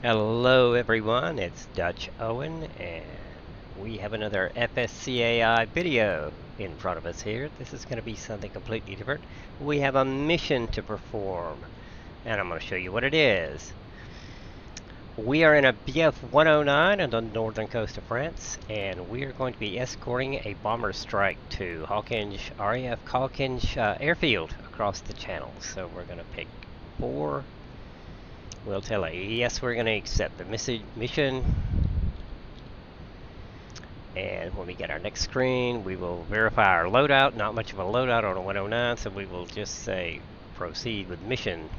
Hello everyone, it's Dutch Owen, and we have another FSCAI video in front of us here. This is going to be something completely different. We have a mission to perform, and I'm going to show you what it is. We are in a BF 109 on the northern coast of France, and we are going to be escorting a bomber strike to Hawkinge, RAF Hawkinge airfield across the channel. So we're going to pick 4. We'll tell her, yes, we're going to accept the mission. And when we get our next screen, we will verify our loadout. Not much of a loadout on a 109, so we will just say, proceed with mission.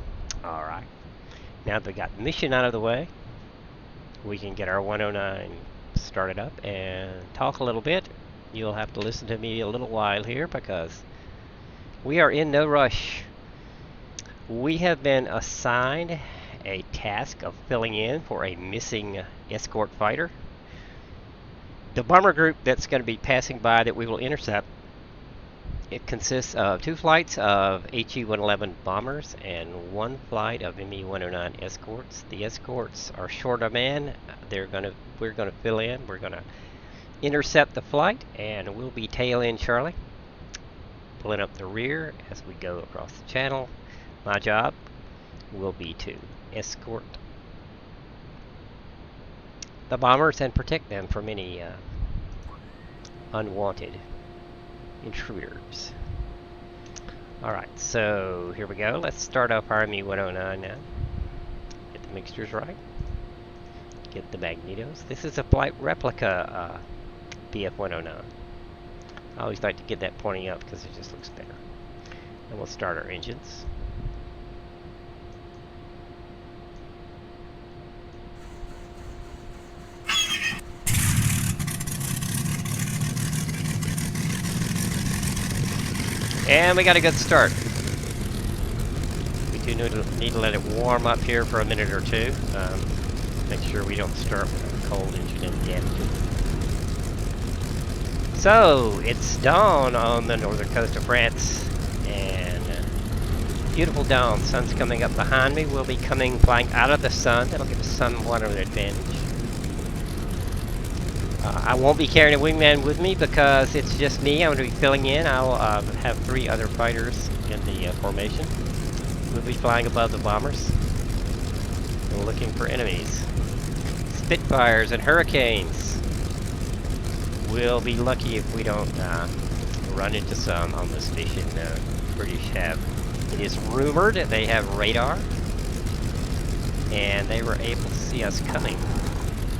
Alright. Now that we got mission out of the way, we can get our 109 started up and talk a little bit. You'll have to listen to me a little while here because we are in no rush. We have been assigned a task of filling in for a missing escort fighter. The bomber group that's going to be passing by that we will intercept, it consists of 2 flights of HE-111 bombers and 1 flight of ME-109 escorts. The escorts are short of man. We're going to fill in. We're going to intercept the flight, and we'll be tail end Charlie, pulling up the rear as we go across the channel. My job will be to escort the bombers and protect them from any unwanted intruders. Alright, so here we go. Let's start off our ME-109 now. Get the mixtures right. Get the magnetos. This is a flight replica BF-109. I always like to get that pointing up because it just looks better. And we'll start our engines. And we got a good start. We do need to let it warm up here for a minute or two. Make sure we don't start with a cold engine and damage it. So, it's dawn on the northern coast of France. And beautiful dawn. Sun's coming up behind me. We'll be flying out of the sun. That'll give us somewhat of an advantage. I won't be carrying a wingman with me because it's just me. I'm going to be filling in. I'll have 3 other fighters in the formation. We'll be flying above the bombers and looking for enemies. Spitfires and Hurricanes. We'll be lucky if we don't run into some on this mission. British have. It is rumored that they have radar, and they were able to see us coming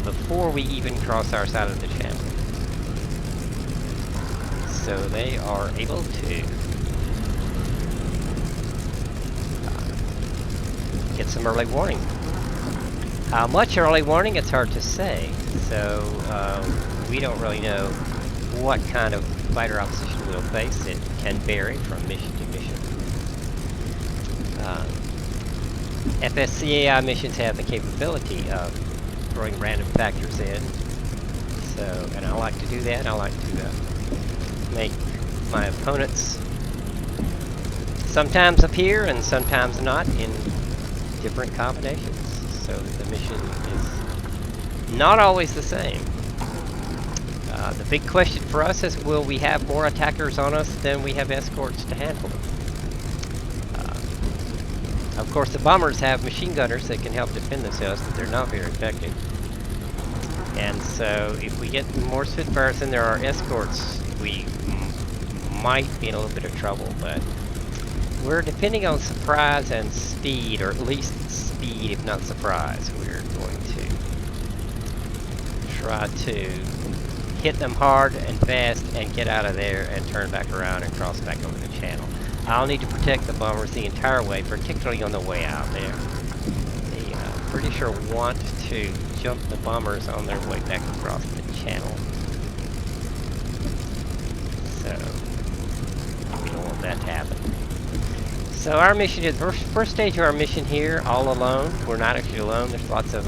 before we even cross our side of the channel. So they are able to get some early warning. How much early warning, it's hard to say. So we don't really know what kind of fighter opposition we'll face. It can vary from mission to mission. FSCAI missions have the capability of throwing random factors in. So, and I like to do that. I like to make my opponents sometimes appear and sometimes not in different combinations, so that the mission is not always the same. The big question for us is, will we have more attackers on us than we have escorts to handle them? Of course, the bombers have machine gunners that can help defend themselves, but they're not very effective. And so, if we get more Spitfires than there are escorts, we might be in a little bit of trouble. But we're depending on surprise and speed, or at least speed, if not surprise. We're going to try to hit them hard and fast and get out of there and turn back around and cross back over the channel. I'll need to protect the bombers the entire way, particularly on the way out there. The British want to jump the bombers on their way back across the channel. So, we don't want that to happen. So our mission is, first stage of our mission here, all alone. We're not actually alone. There's lots of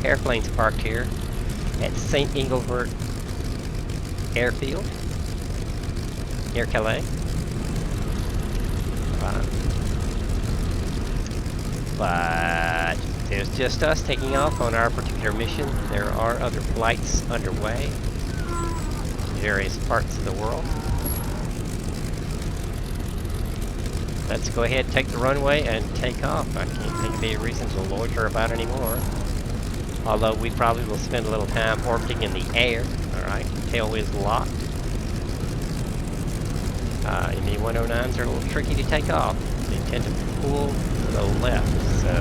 airplanes parked here at St. Engelbert Airfield, near Calais. But There's just us taking off on our particular mission. There are other flights underway in various parts of the world. Let's go ahead, take the runway, and take off. I can't think of any reason to loiter about anymore. Although we probably will spend a little time orbiting in the air. Alright, tail is locked. ME-109s are a little tricky to take off. They tend to pull to the left, so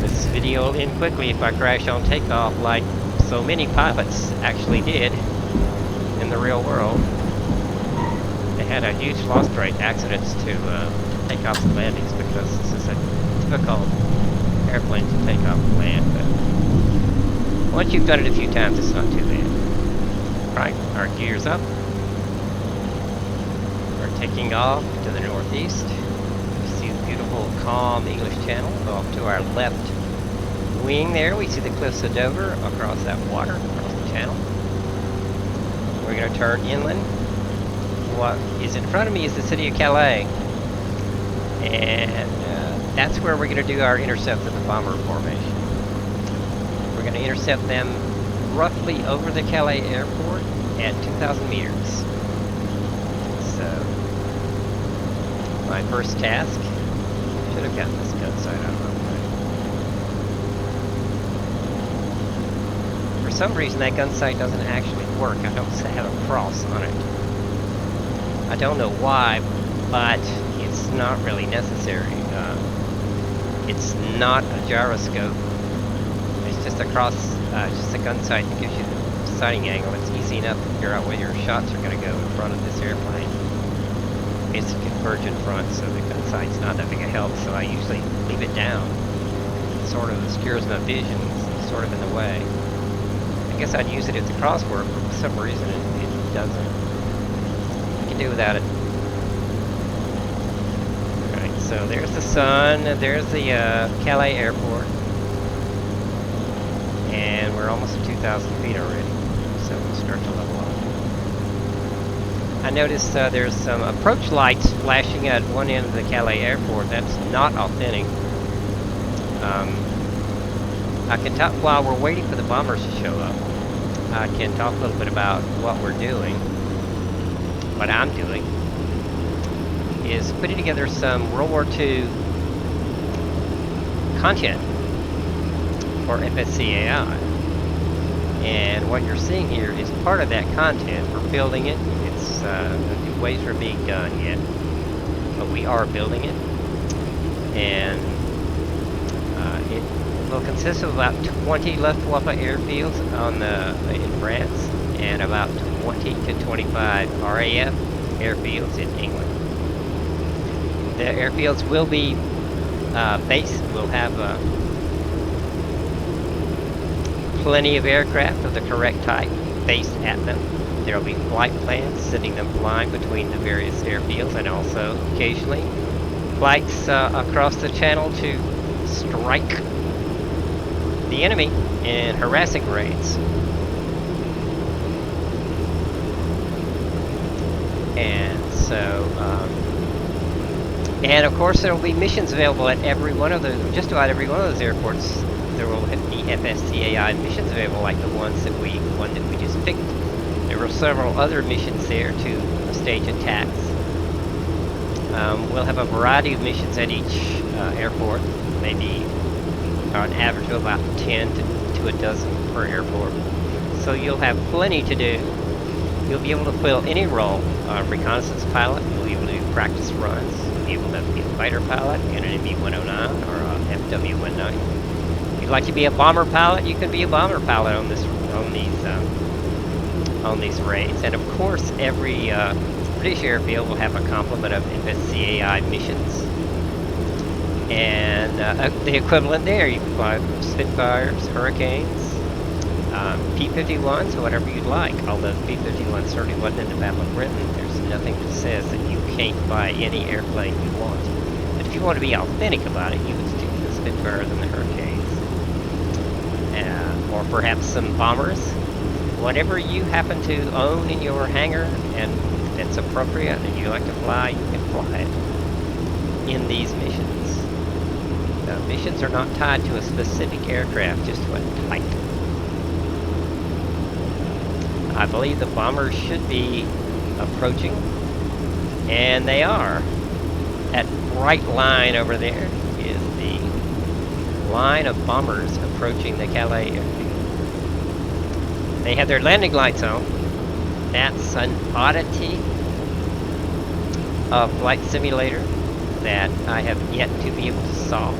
this video will end quickly if I crash on takeoff like so many pilots actually did in the real world. They had a huge loss rate accidents to takeoffs and landings because this is a difficult airplane to take off and land. But once you've done it a few times, it's not too bad. Right, our gears up. We're taking off to the northeast. You see the beautiful, calm English Channel. Go off to our left wing there. We see the cliffs of Dover across that water, across the channel. We're going to turn inland. What is in front of me is the city of Calais. And that's where we're going to do our intercept of the bomber formation. We're going to intercept them roughly over the Calais airport at 2,000 meters. So, my first task, should have gotten this gun sight out of the way. For some reason that gun sight doesn't actually work. I don't have a cross on it. I don't know why, but it's not really necessary. It's not a gyroscope. It's just a cross, just a gun sight that gives you the sighting angle. It's easy enough to figure out where your shots are going to go in front of this airplane. It's a convergent front, so the gun sight's not that big a help, so I usually leave it down. It sort of obscures my vision, it's sort of in the way. I guess I'd use it if the cross worked, but for some reason it doesn't. I can do without it. So there's the sun, there's the Calais airport, and we're almost at 2,000 feet already, so we'll start to level off. I noticed there's some approach lights flashing at one end of the Calais airport. That's not authentic. I can talk, while we're waiting for the bombers to show up, I can talk a little bit about what we're doing, what I'm doing. Is putting together some World War II content for FSCAI. And what you're seeing here is part of that content. We're building it. It's the ways are being done yet, but we are building it. And it will consist of about 20 Luftwaffe airfields in France and about 20 to 25 RAF airfields in England. The airfields will be based, will have plenty of aircraft of the correct type based at them. There will be flight plans sending them flying between the various airfields, and also occasionally flights across the channel to strike the enemy in harassing raids. And so and of course there will be missions available at every one of those, just about every one of those airports. There will be FSCAI missions available, like the one that we just picked. There were several other missions there to stage attacks. We'll have a variety of missions at each airport, maybe on average of about 10 to a dozen per airport. So you'll have plenty to do. You'll be able to fill any role. Reconnaissance pilot, you'll be able to do practice runs. Be able to be a fighter pilot in an ME-109 or a FW-19. If you'd like to be a bomber pilot, you can be a bomber pilot on these raids. And of course, every British airfield will have a complement of FSCAI missions. And the equivalent there, you can fly Spitfires, Hurricanes, P-51s, whatever you'd like. Although the P-51 certainly wasn't in the Battle of Britain, there's nothing that says that you can't fly any airplane you want. But if you want to be authentic about it, you would stick to the Spitfires and the Hurricanes. Or perhaps some bombers. Whatever you happen to own in your hangar and that's appropriate and you like to fly, you can fly it in these missions. Missions are not tied to a specific aircraft, just to a type. I believe the bombers should be approaching, and they are. That bright line over there is the line of bombers approaching the Calais airfield. They have their landing lights on. That's an oddity of Flight Simulator that I have yet to be able to solve.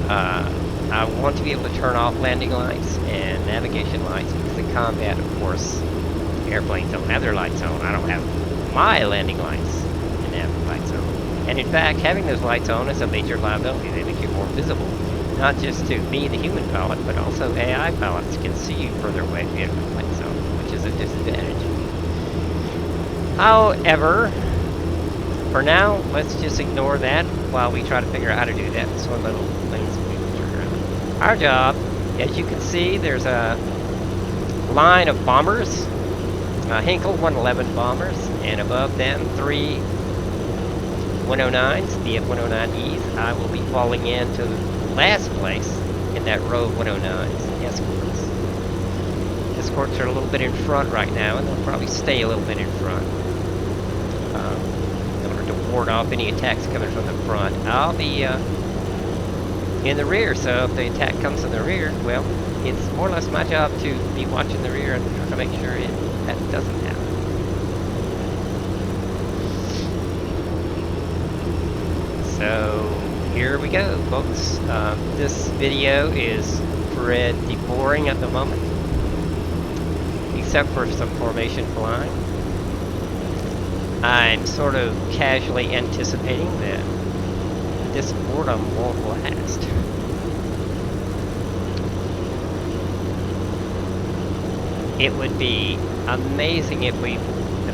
I want to be able to turn off landing lights and navigation lights because in combat, of course, airplanes don't have their lights on. I don't have my landing lights and nav lights on. And in fact, having those lights on is a major liability. They make you more visible. Not just to me, the human pilot, but also AI pilots can see you further away if you have the lights on, which is a disadvantage. However, for now, let's just ignore that while we try to figure out how to do that. It's one of the little things we will figure out. Our job, as you can see, there's a line of bombers, Hinkle 111 bombers, and above them 3 109s, the F-109Es. I will be falling into last place in that row of 109s, escorts. Escorts are a little bit in front right now, and they'll probably stay a little bit in front. In order to ward off any attacks coming from the front. I'll be in the rear, so if the attack comes in the rear, well, it's more or less my job to be watching the rear and trying to make sure that doesn't happen. So here we go, folks. This video is pretty boring at the moment, except for some formation flying. I'm sort of casually anticipating that this boredom won't last. It would be amazing if we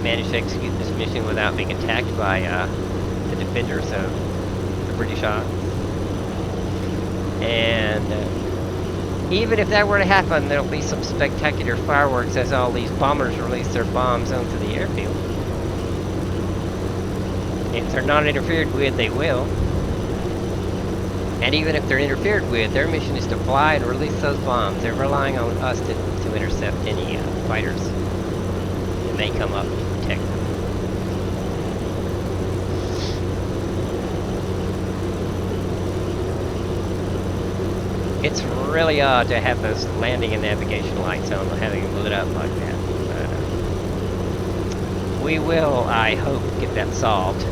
managed to execute this mission without being attacked by the defenders of the British Isles. And even if that were to happen, there'll be some spectacular fireworks as all these bombers release their bombs onto the airfield. If they're not interfered with, they will. And even if they're interfered with, their mission is to fly and release those bombs. They're relying on us to intercept any fighters that may come up to protect them. It's really odd to have those landing and navigation lights on, having them lit up like that. We will, I hope, get that solved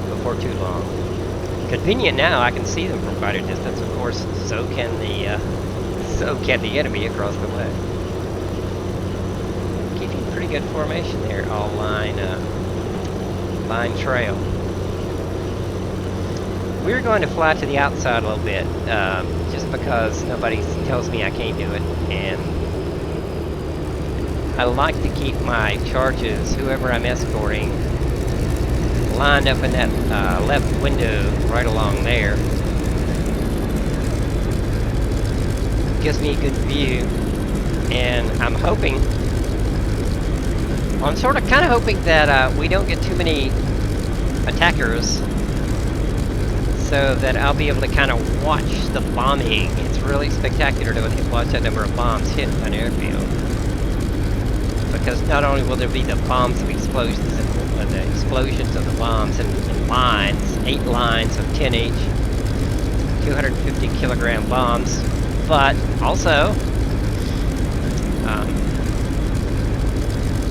before too long. Convenient now, I can see them from quite a distance, of course. So can the enemy across the way. Keeping pretty good formation there, all line trail. We're going to fly to the outside a little bit, just because nobody tells me I can't do it, and I like to keep my charges, whoever I'm escorting, lined up in that left window right along there. Gives me a good view, and I'm hoping, well, I'm sort of kind of hoping that we don't get too many attackers, so that I'll be able to kind of watch the bombing. It's really spectacular to watch that number of bombs hit an airfield. Because not only will there be the bombs of explosions, the explosions of the bombs in lines, 8 lines of 10 each, 250 kilogram bombs, but also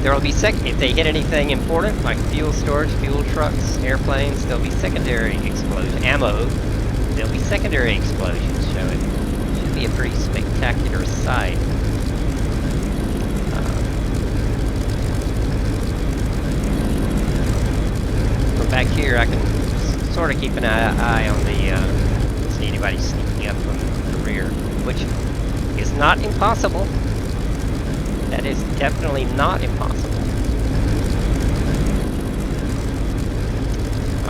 there will be if they hit anything important like fuel storage, fuel trucks, airplanes, there'll be secondary explosions, ammo. There'll be secondary explosions. So it should be a pretty spectacular sight. Back here, I can sort of keep an eye on the see anybody sneaking up from the rear, which is not impossible. That is definitely not impossible.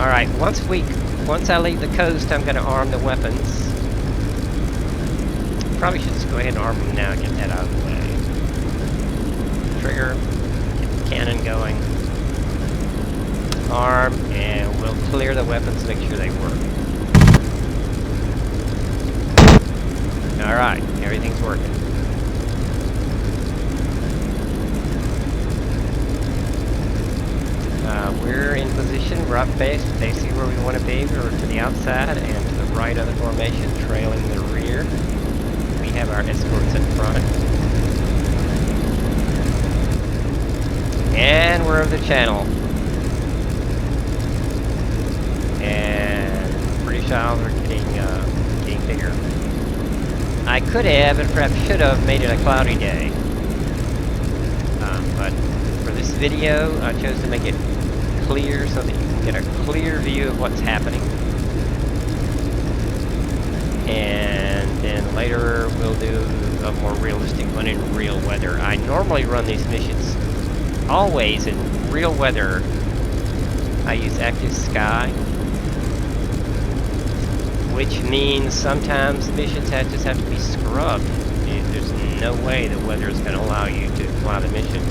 All right, once I leave the coast, I'm going to arm the weapons. Probably should just go ahead and arm them now and get that out of the way. Trigger, get the cannon going. arm, and we'll clear the weapons, make sure they work. Alright, everything's working. We're in position, we're up base, basically where we want to be. We're to the outside and to the right of the formation, trailing the rear. We have our escorts in front. And we're over the channel. And British Isles are getting bigger. I could have, and perhaps should have, made it a cloudy day. But for this video, I chose to make it clear so that you can get a clear view of what's happening. And then later we'll do a more realistic one in real weather. I normally run these missions always in real weather. I use active sky, which means sometimes missions just have to be scrubbed. There's no way the weather is going to allow you to fly the mission.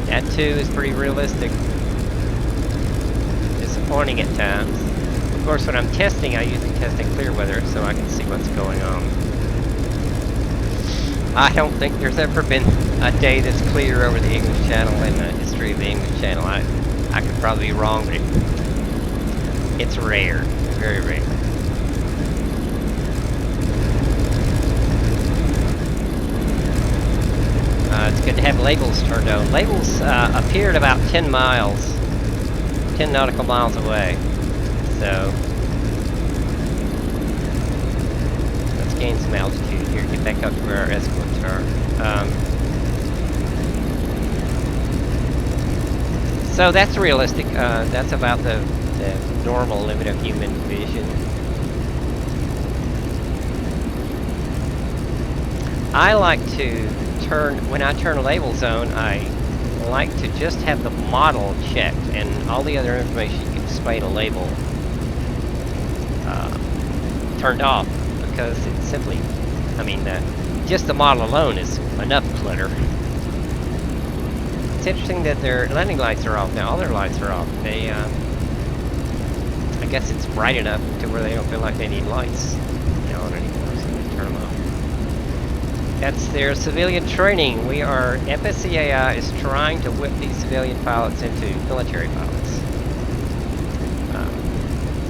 That too is pretty realistic. Disappointing at times. Of course, when I'm testing, I usually test in clear weather so I can see what's going on. I don't think there's ever been a day that's clear over the English Channel in the history of the English Channel. I could probably be wrong, but it's rare. Very rare. It's good to have labels turned on. Labels appear at about 10 miles. 10 nautical miles away. So let's gain some altitude here, get back up to where our escorts are. So that's realistic. That's about the normal limit of human vision. I like to when I turn labels on, I like to just have the model checked and all the other information you can display in a label turned off, because it's simply, just the model alone is enough clutter. It's interesting that their landing lights are off now. All their lights are off. They, I guess it's bright enough to where they don't feel like they need lights on anymore, so they turn them off. That's their civilian training. FSCAI is trying to whip these civilian pilots into military pilots.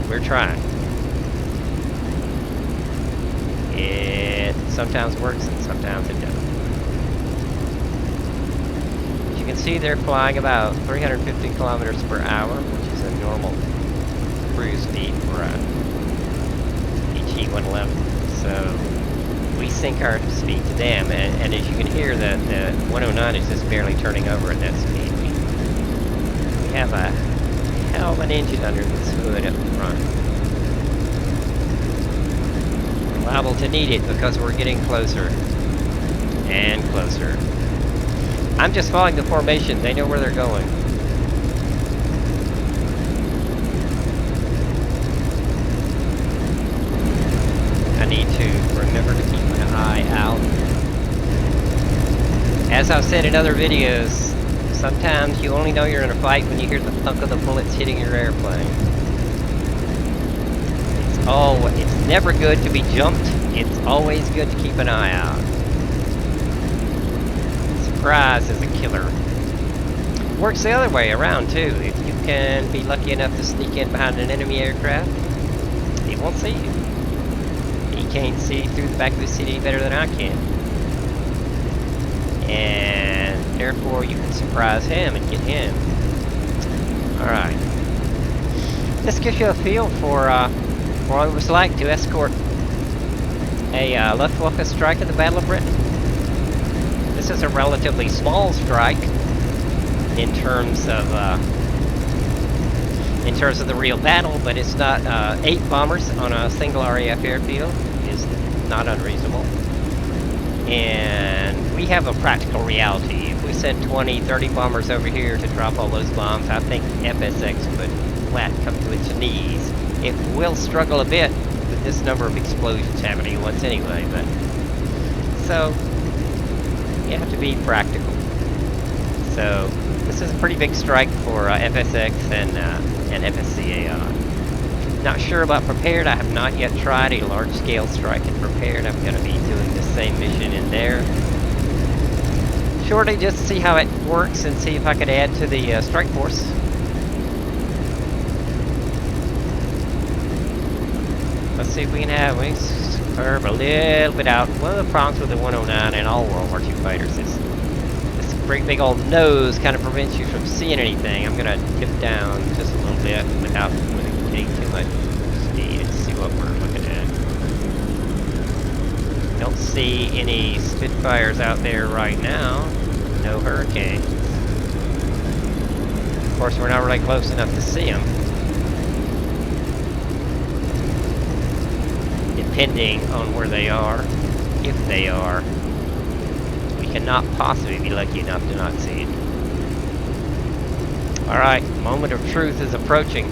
We're trying. It sometimes works and sometimes it doesn't. As you can see, they're flying about 350 kilometers per hour, which is a normal cruise speed for a HE-111. So we sync our speed to them, and as you can hear, the 109 is just barely turning over at that speed. We have a hell of an engine under this hood up front. We're liable to need it because we're getting closer and closer. I'm just following the formation. They know where they're going. I need to remember to keep my eye out. As I've said in other videos, sometimes you only know you're in a fight when you hear the thunk of the bullets hitting your airplane. It's never good to be jumped. It's always good to keep an eye out. Surprise is a killer. Works the other way around too. If you can be lucky enough to sneak in behind an enemy aircraft, he won't see you. He can't see through the back of the seat any better than I can. And therefore you can surprise him and get him. Alright. This gives you a feel for what it was like to escort a Luftwaffe strike in the Battle of Britain. This is a relatively small strike in terms of the real battle, but it's not 8 bombers on a single RAF airfield is not unreasonable. And we have a practical reality. If we send 20, 30 bombers over here to drop all those bombs, I think FSX would flat come to its knees. It will struggle a bit with this number of explosions happening at once anyway, but so you have to be practical. So this is a pretty big strike for FSX and FSCA. Not sure about prepared. I have not yet tried a large-scale strike in prepared. I'm going to be doing the same mission in there. Shortly, just to see how it works and see if I could add to the strike force. Let's see if we can have wings curve a little bit out. One of the problems with the 109 and all World War II fighters is this great big old nose kind of prevents you from seeing anything. I'm going to dip down just a little bit without getting too much speed and see what we're looking at. Don't see any Spitfires out there right now. No Hurricanes. Of course, we're not really close enough to see them. Depending on where they are, if they are, we cannot possibly be lucky enough to not see it. Alright, moment of truth is approaching.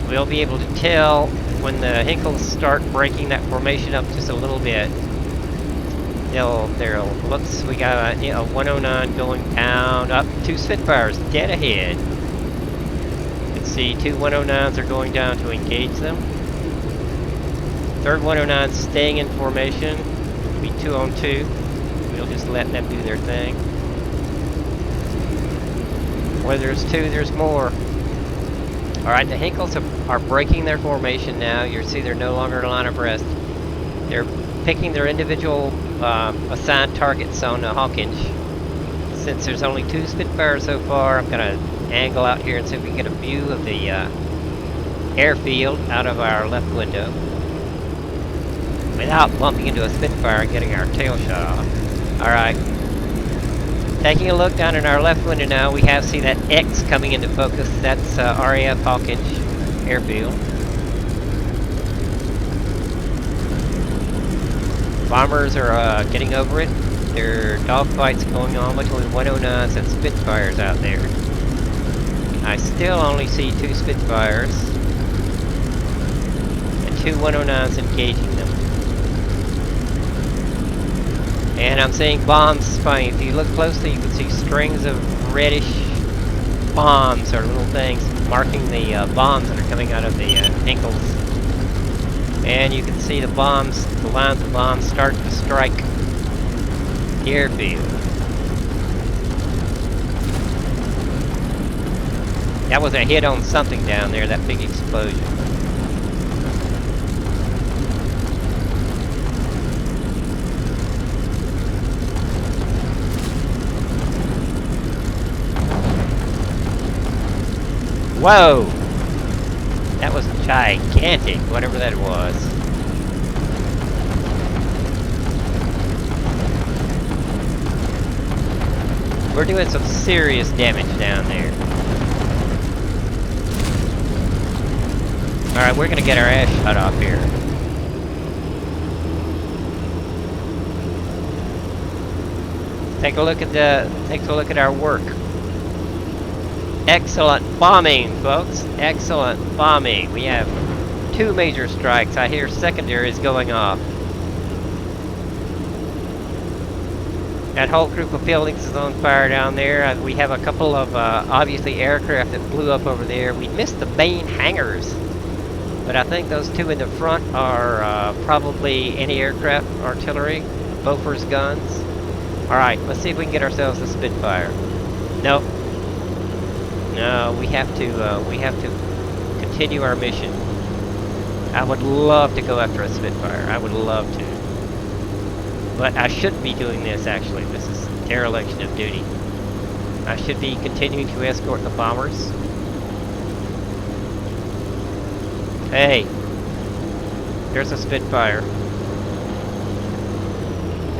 We'll be able to tell when the Hinkles start breaking that formation up just a little bit. Whoops, we got a 109 going down, up, 2 Spitfires dead ahead. See, 2 109s are going down to engage them. Third 109 staying in formation. It'll be 2 on 2. We'll just let them do their thing. Where there's 2, there's more. Alright, the Hinkles are breaking their formation now. You see they're no longer in a line abreast. They're picking their individual assigned targets on Hawkinge. Since there's only 2 Spitfires so far, I'm going to angle out here and see if we can get a view of the airfield out of our left window without bumping into a Spitfire and getting our tail shot off. Alright. Taking a look down in our left window now, we see that X coming into focus. That's RAF Hawkinge airfield. Bombers are getting over it. There are dogfights going on between 109s and Spitfires out there. I still only see 2 Spitfires and 2 109s engaging them. And I'm seeing bombs flying. If you look closely, you can see strings of reddish bombs or little things marking the bombs that are coming out of the Hinkles. And you can see the bombs, the lines of bombs start to strike the airfield. That was a hit on something down there, that big explosion. Whoa! That was gigantic, whatever that was. We're doing some serious damage down there. Alright, we're gonna get our ass shut off here. Take a look at our work. Excellent bombing, folks. Excellent bombing. We have 2 major strikes. I hear secondaries going off. That whole group of buildings is on fire down there. We have a couple of obviously aircraft that blew up over there. We missed the main hangars. But I think those 2 in the front are probably anti-aircraft artillery, Bofors guns. Alright, let's see if we can get ourselves a Spitfire. Nope. No, we have to continue our mission. I would love to go after a Spitfire. I would love to. But I shouldn't be doing this, actually. This is dereliction of duty. I should be continuing to escort the bombers. Hey, there's a Spitfire.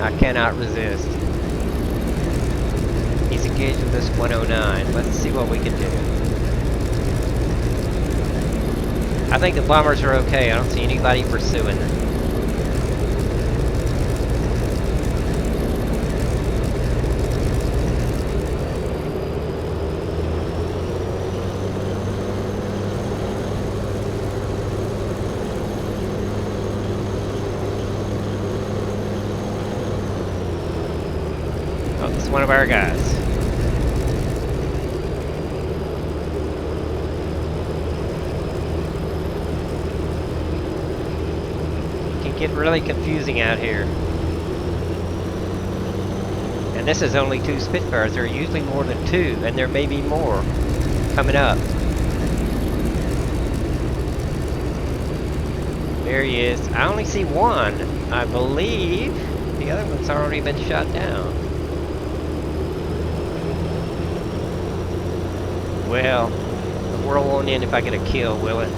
I cannot resist. He's engaged with this 109. Let's see what we can do. I think the bombers are okay. I don't see anybody pursuing them. There's one of our guys. It can get really confusing out here. And this is only 2 Spitfires. There are usually more than 2, and there may be more coming up. There he is. I only see one. I believe the other one's already been shot down. Well, the world won't end if I get a kill, will it?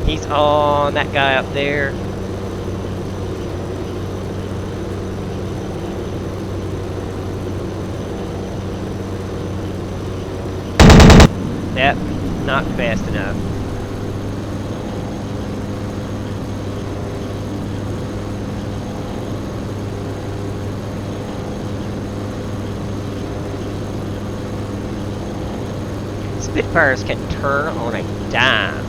He's on that guy up there. Yep, not fast enough. Spitfires can turn on a dime.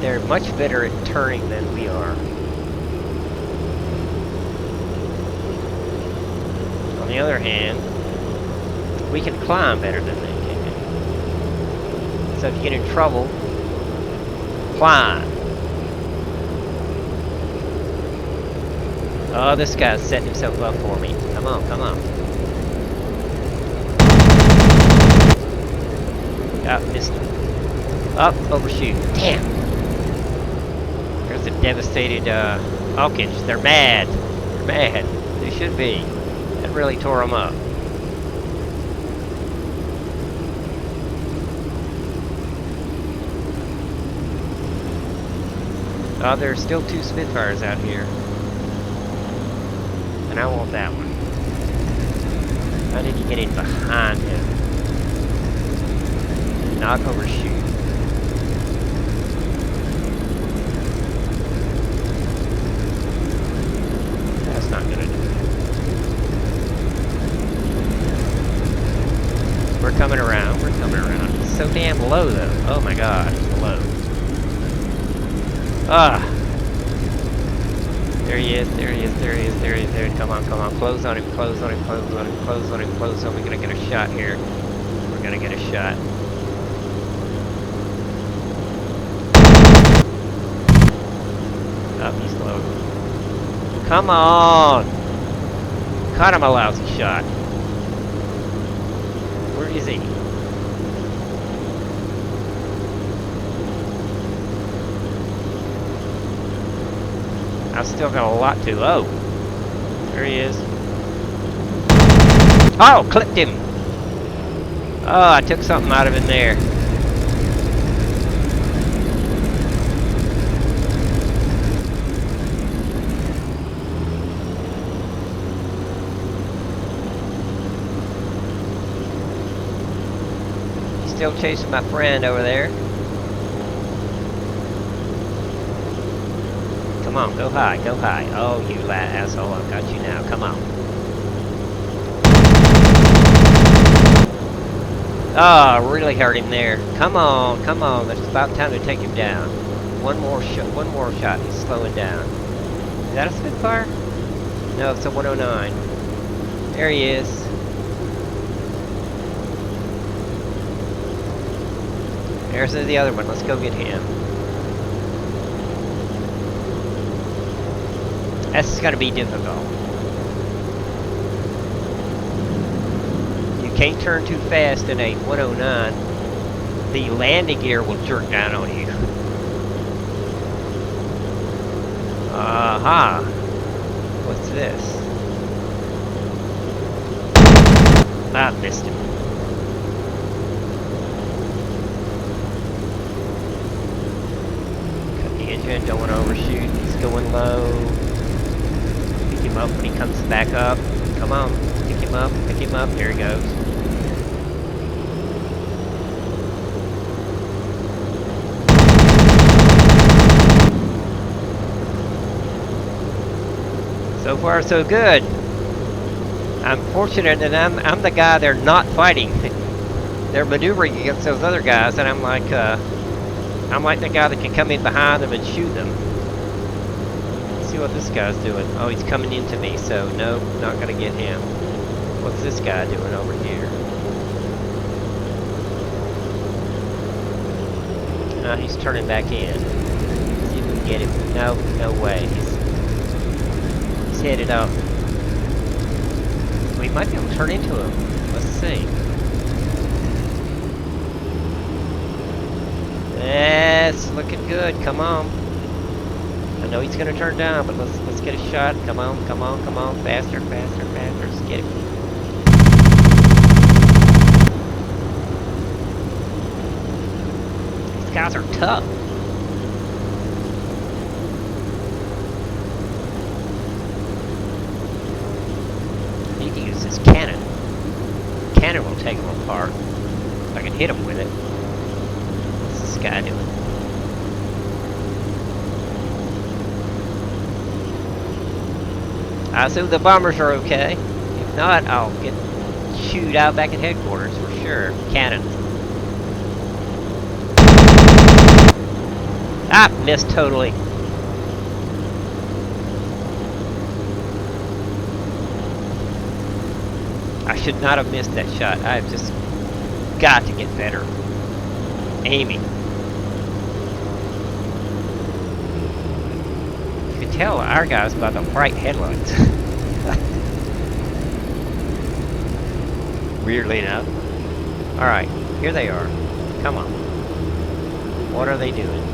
They're much better at turning than we are. On the other hand, we can climb better than they can. So if you get in trouble, climb. Oh, this guy's setting himself up for me. Come on, come on. Up, missed him. Up, overshoot. Damn! There's a devastated Hawkinge. They're mad. They're mad. They should be. That really tore them up. Oh, there's still 2 Spitfires out here. And I want that one. I need to get in behind him. Not overshoot. That's not gonna do it. We're coming around. We're coming around. It's so damn low, though. Oh my god, it's low. Ah! There he is, there he is, there he is, there he is, there he is. Come on, come on. Close on him, close on him, close on him, close on him, close on him. We're gonna get a shot here. We're gonna get a shot. Oh, he's low. Come on! Cut him a lousy shot. Where is he? I've still got a lot to. Oh! There he is. Oh! Clipped him! Oh, I took something out of him there. He's still chasing my friend over there. Come on, go high, go high. Oh, you asshole, I've got you now. Come on. Oh, really hurt him there. Come on, come on. It's about time to take him down. One more shot. He's slowing down. Is that a Spitfire? No, it's a 109. There he is. There's the other one. Let's go get him. That's going to be difficult. You can't turn too fast in a 109. The landing gear will jerk down on you. Aha! What's this? I missed him. Cut the engine, don't want to overshoot. He's going low. Him up when he comes back up. Come on, pick him up, pick him up. There he goes. So far, so good. I'm fortunate that I'm the guy they're not fighting. They're maneuvering against those other guys, and I'm like the guy that can come in behind them and shoot them. See what this guy's doing. Oh, he's coming into me, so nope, not gonna get him. What's this guy doing over here? He's turning back in. See if we can get him. No, no way. He's headed up. We might be able to turn into him. Let's see. That's looking good. Come on. I know he's gonna turn down, but let's get a shot. Come on, come on, come on. Faster, faster, faster. Let's get him. These guys are tough. I need to use this cannon. Cannon will take them apart. If I can hit them with it. What's this guy doing? I assume the bombers are okay. If not, I'll get chewed out back at headquarters for sure. Cannon. Ah, missed totally. I should not have missed that shot. I've just got to get better aiming. You can tell our guys by the bright headlights. Weirdly enough. Alright, here they are. Come on. What are they doing?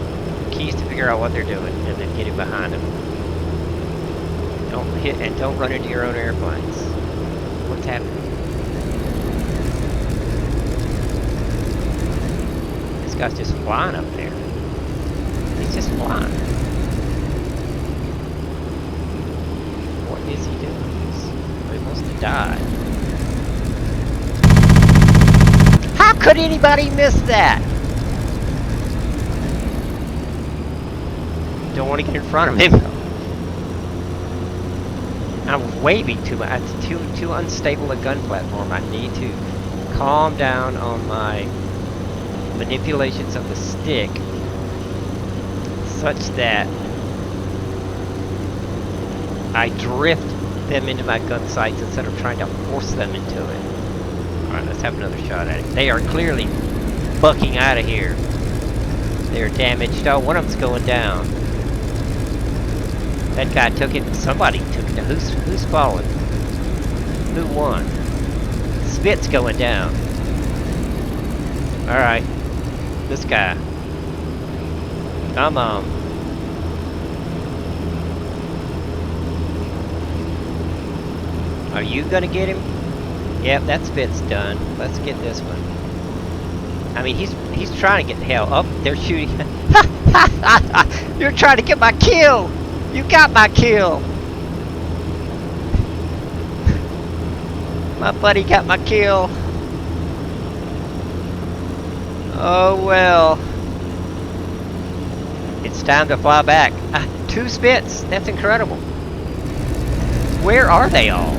Keys to figure out what they're doing and then get in behind them. Don't hit and don't run into your own airplanes. What's happening? This guy's just flying up there. He's just flying. What is he doing? He must have died. How could anybody miss that? Don't want to get in front of him. I'm waving too much. It's too unstable a gun platform. I need to calm down on my manipulations of the stick such that I drift them into my gun sights instead of trying to force them into it. Alright, let's have another shot at it. They are clearly bucking out of here. They're damaged. Oh, one of them's going down. That guy took it. Somebody took it. Now, who's falling? Who won? Spit's going down. Alright. This guy. Come on. Are you gonna get him? Yep, that Spit's done. Let's get this one. I mean, he's trying to get the hell up. They're shooting. You're trying to get my kill! You got my kill! My buddy got my kill. Oh well. It's time to fly back. 2 Spits! That's incredible. Where are they all?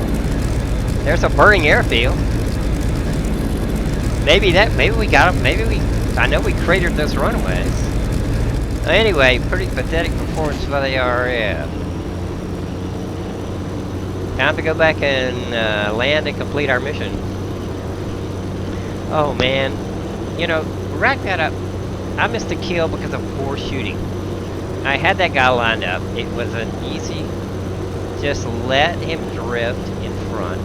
There's a burning airfield. Maybe we got them. I know we cratered those runaways. Anyway, pretty pathetic performance by the RAF. Time to go back and land and complete our mission. Oh man, you know, rack that up. I missed a kill because of poor shooting. I had that guy lined up. It was an easy, just let him drift in front.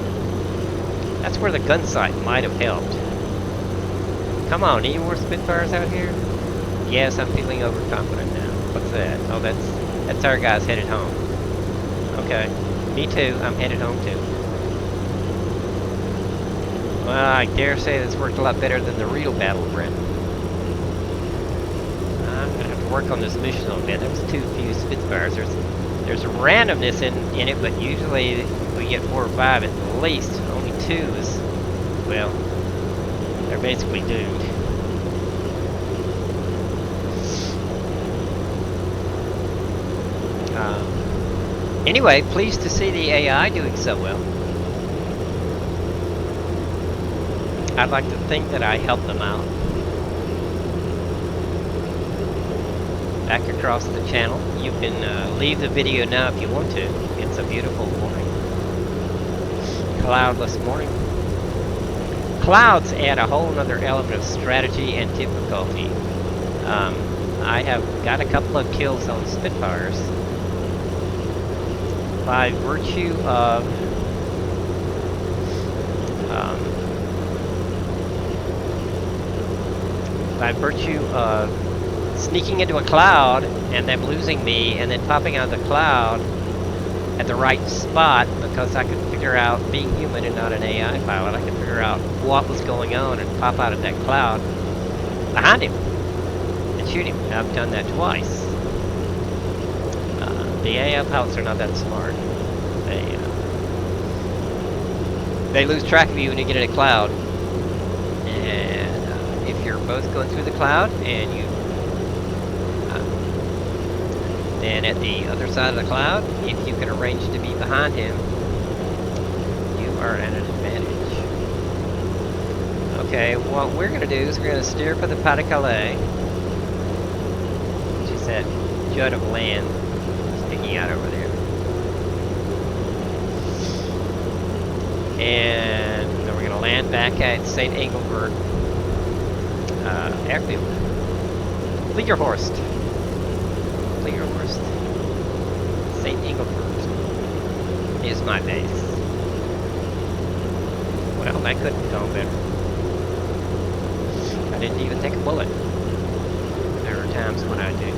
That's where the gun sight might have helped. Come on, any more Spitfires out here? Yes, I'm feeling overconfident now. What's that? Oh, that's our guys headed home. Okay. Me too. I'm headed home too. Well, I dare say this worked a lot better than the real Battle of Britain. I'm gonna have to work on this mission a little bit. There was too few Spitfires. There's randomness in it, but usually we get 4 or 5 at least. Only 2 is, well, they're basically doomed. Anyway, pleased to see the AI doing so well. I'd like to think that I helped them out. back across the channel. You can leave the video now if you want to. It's a beautiful morning. Cloudless morning. Clouds add a whole other element of strategy and difficulty. I have got a couple of kills on Spitfires by virtue of sneaking into a cloud and them losing me, and then popping out of the cloud at the right spot, because I could figure out, being human and not an AI pilot, I could figure out what was going on and pop out of that cloud behind him and shoot him. I've done that twice. The AI pilots are not that smart. They lose track of you when you get in a cloud. And if you're both going through the cloud and you then at the other side of the cloud, if you can arrange to be behind him, you are at an advantage. Okay, what we're going to do is we're going to steer for the Pas de Calais, which is that jut of land sticking out over there. And then we're going to land back at St. Engelbert airfield. Fliegerhorst. St. Engelbert is my base. Well, that couldn't have gone better. I didn't even take a bullet. There are times when I do,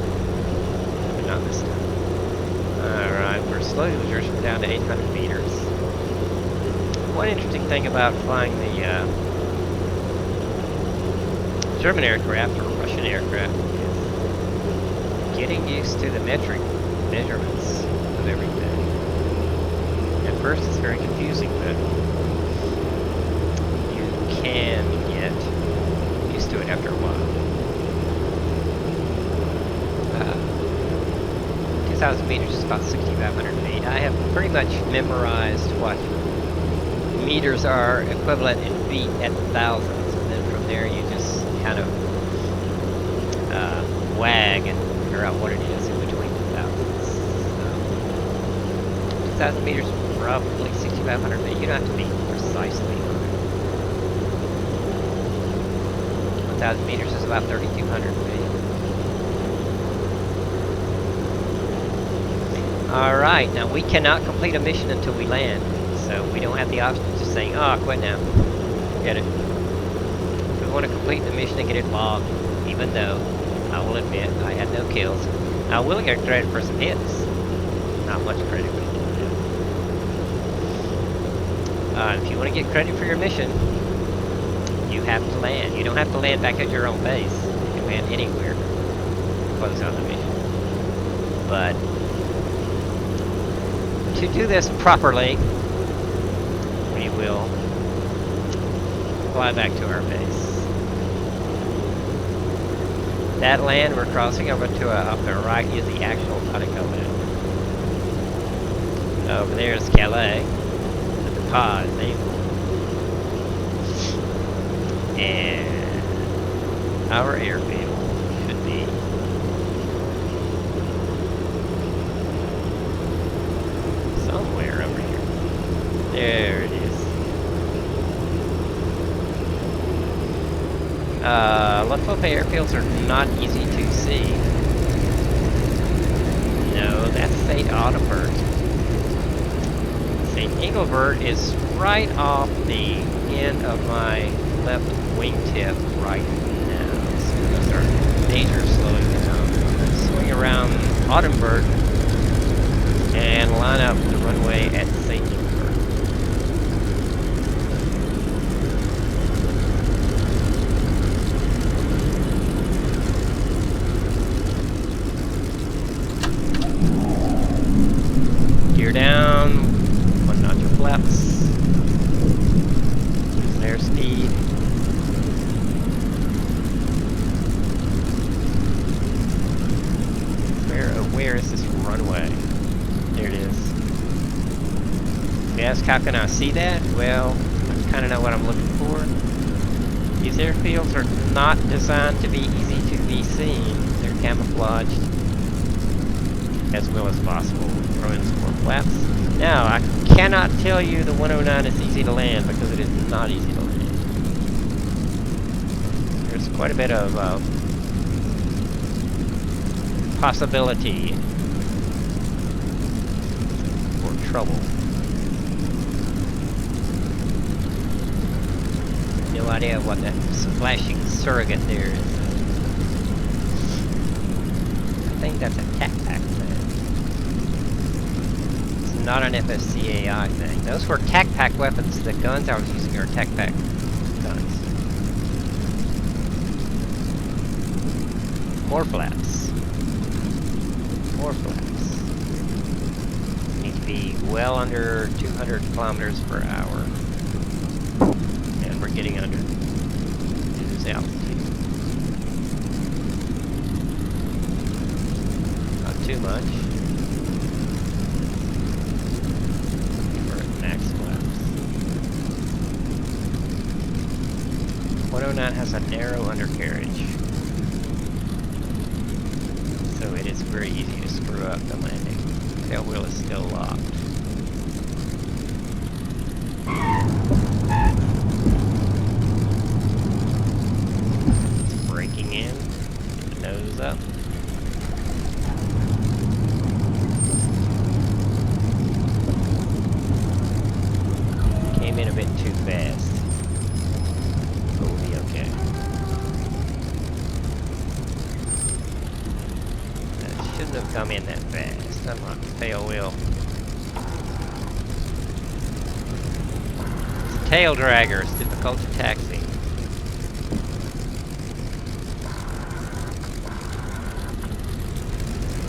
but not this time. Alright, we're slowly drifting down to 800 meters. One interesting thing about flying the German aircraft or Russian aircraft is getting used to the metric measurements of everything. At first it's very confusing, but you can get used to it after a while. 2,000 meters is about 6,500 feet. I have pretty much memorized what meters are equivalent in feet at thousands, and then from there you just kind of wag and figure out what it is in between the thousands. 2,000 meters is roughly 6,500 feet. You don't have to be precisely on it. 1,000 meters is about 3,200 feet. Alright, now we cannot complete a mission until we land. So we don't have the option of just saying, oh, quit now. Get it. We want to complete the mission and get it logged, even though, I will admit, I had no kills. I will get credit for some hits. Not much credit for some hits. If you want to get credit for your mission, you have to land. You don't have to land back at your own base. You can land anywhere to close out the mission. But to do this properly, we will fly back to our base. That land we're crossing over to up the right is the actual Pas de Calais. Over there is Calais, the Pas is named. And our airfield should be somewhere over here. There it is. Luftwaffe airfields are not easy to see. No, that's St. Engelbert. St. Engelbert is right off the end of my left wingtip right now. So we're going to start major slowing down. Swing around Ottenburg and line up the runway at St. Engelbert. Gear down, 1 notch of flaps, their speed. Where is this runway? There it is. You ask, how can I see that? Well, I kind of know what I'm looking for. These airfields are not designed to be easy to be seen. They're camouflaged as well as possible. Throw in some more flaps. Now, I cannot tell you the 109 is easy to land because it is not easy to land. There's quite a bit of possibility for trouble. No idea what that flashing surrogate there is. I think that's a TAC-PAC thing. It's not an FSCAI thing. Those were TAC-PAC weapons. The guns I was using are TAC-PAC guns. More flaps. More flaps. Need to be well under 200 kilometers per hour. And we're getting under this altitude. Not too much. We're at max flaps. 109 has a narrow undercarriage, so it is very easy to screw up the landing. Tail wheel is still locked. It's braking in. Get the nose up. Came in a bit too fast. But we'll be okay. Shouldn't have come in that fast. Unlock the tail wheel. It's a tail dragger. It's difficult to taxi.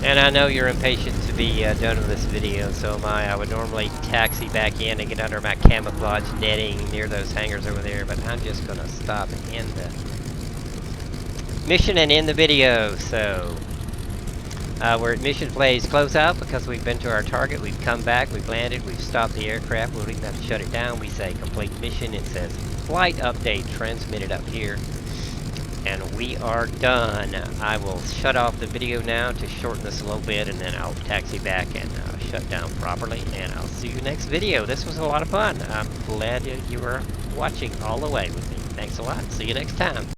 And I know you're impatient to be done with this video, so am I. I would normally taxi back in and get under my camouflage netting near those hangars over there, but I'm just going to stop and end the mission and end the video. So we're at mission phase closeout because we've been to our target. We've come back, we've landed, we've stopped the aircraft. We don't even have to shut it down. We say complete mission. It says flight update transmitted up here. And we are done. I will shut off the video now to shorten this a little bit, and then I'll taxi back and shut down properly. And I'll see you next video. This was a lot of fun. I'm glad you were watching all the way with me. Thanks a lot. See you next time.